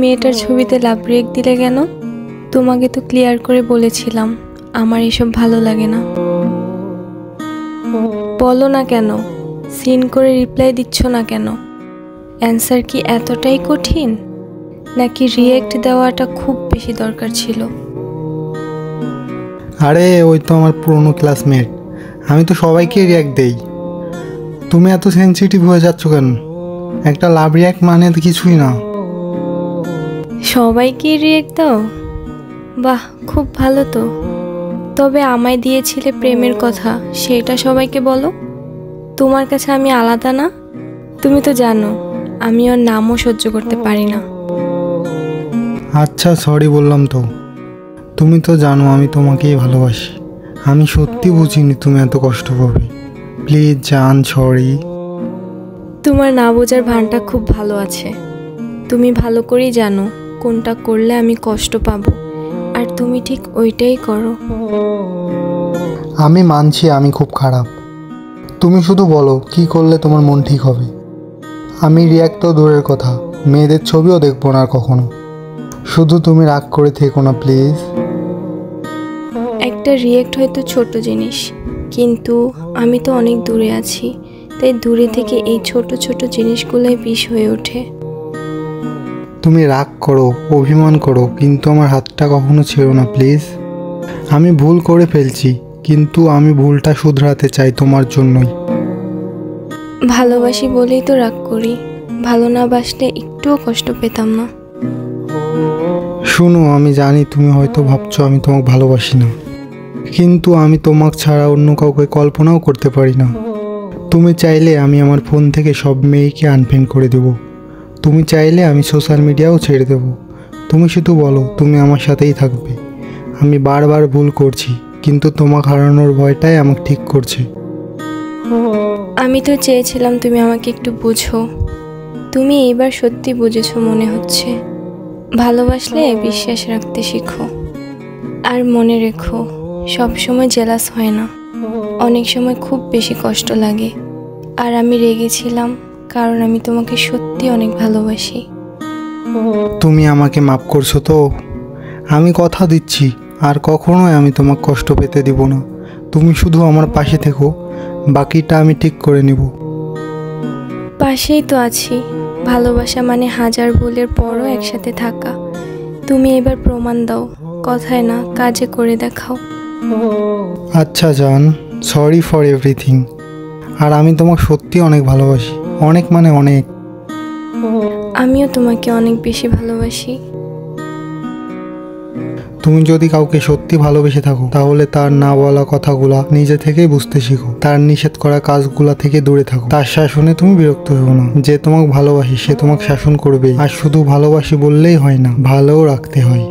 মেয়েটার ছবিতে love react দিলে কেন? তোমাকে তো ক্লিয়ার করে বলেছিলাম আমার এসব ভালো লাগে না। বলো না কেন, সিন করে রিপ্লাই দিচ্ছ না কেন? অ্যান্সার কি এতটাই কঠিন, নাকি রিয়েক্ট দেওয়াটা খুব বেশি দরকার ছিল? আরে ওই তো আমার পুরনো ক্লাসমেট, আমি তো সবাইকে রিয়াক্ট দেই। তুমি এত সেনসিটিভ হয়ে যাচ্ছ কেন? একটা লাভ রিয়াক্ট মানে তো কিছুই না। সবাইকে রিয়েক্ট দাও? বাহ, খুব ভালো তো। তবে আমায় দিয়েছিলে প্রেমের কথা, সেটা সবাইকে বলো। তোমার কাছে আমি আলাদা না? তুমি তো জানো আমি ওর নামও সহ্য করতে পারি না। আচ্ছা সরি বললাম তো। তুমি তো জানো আমি তোমাকেই ভালোবাসি। আমি সত্যি বুঝিনি তুমি এত কষ্ট পাবে। প্লিজ জান, সরি। তোমার না বোঝার ভানটা খুব ভালো আছে। তুমি ভালো করেই জানো কোনটা করলে আমি কষ্ট পাবো, আর তুমি ঠিক ওইটাই করো। আমি মানছি আমি খুব খারাপ। তুমি শুধু বলো কি করলে তোমার মন ঠিক হবে। আমি রিয়াক্ট তো দূরের কথা, মেয়েদের ছবিও দেখবো না আর কখনো। শুধু তুমি রাগ করে থেকো না প্লিজ। একটা রিয়েক্ট হয়তো ছোট জিনিস, কিন্তু আমি তো অনেক দূরে আছি, তাই দূরে থেকে এই ছোট ছোট জিনিসগুলোই বিষ হয়ে ওঠে। তুমি রাগ করো, অভিমান করো, কিন্তু আমার হাতটা কখনো ছেড়ো না প্লিজ। আমি ভুল করে ফেলছি, কিন্তু আমি ভুলটা শুধরাতে চাই তোমার জন্যই। ভালোবাসি বলেই তো রাগ করি, ভালো না বাসলে একটুও কষ্ট পেতাম না। শুনো, আমি জানি তুমি হয়তো ভাবছো আমি তোমাকে ভালোবাসি না, কিন্তু আমি তোমাকে ছাড়া অন্য কাউকে কল্পনাও করতে পারি না। তুমি চাইলে আমি আমার ফোন থেকে সব মেয়েকে আনফ্রেন্ড করে দেব। তুমি চাইলে আমি সোশ্যাল মিডিয়াও ছেড়ে দেব। তুমি শুধু বলো তুমি আমার সাথেই থাকবে। আমি বারবার ভুল করছি, কিন্তু তোমাকে হারানোর ভয়টাই আমাকে ঠিক করছে। আমি তো চেয়েছিলাম তুমি আমাকে একটু বুঝো। তুমি এইবার সত্যি বুঝেছো মনে হচ্ছে। ভালোবাসলে বিশ্বাস রাখতে শিখো। আর মনে রেখো, সব সময় জেলাস হয় না, অনেক সময় খুব বেশি কষ্ট লাগে। আর আমি রেগেছিলাম কারণ আমি তোমাকে সত্যি অনেক ভালোবাসি। তুমি আমাকে মাফ করছো তো? আমি কথা দিচ্ছি আর কখনোই আমি তোমাকে কষ্ট পেতে দিব না। তুমি শুধু আমার পাশে থেকো, বাকিটা আমি ঠিক করে নিব। পাশেই তো আছি। ভালোবাসা মানে হাজার ভুলের পরও একসাথে থাকা। তুমি এবার প্রমাণ দাও, কথায় না কাজে করে দেখাও। আচ্ছা জান, সরি ফর এভরিথিং। আর আমি তোমাকে সত্যি অনেক ভালোবাসি, অনেক মানে অনেক। আমিও তোমাকে অনেক বেশি ভালোবাসি। তুমি যদি কাউকে সত্যি ভালোবেসে থাকো, তাহলে তার না বলা কথাগুলা নিজে থেকেই বুঝতে শিখো। তার নিষেধ করা কাজগুলা থেকে দূরে থাকো। তার শাসনে তুমি বিরক্ত হও না। যে তোমাকে ভালোবাসি সে তোমাকে শাসন করবে। আর শুধু ভালোবাসি বললেই হয় না, ভালোও রাখতে হয়।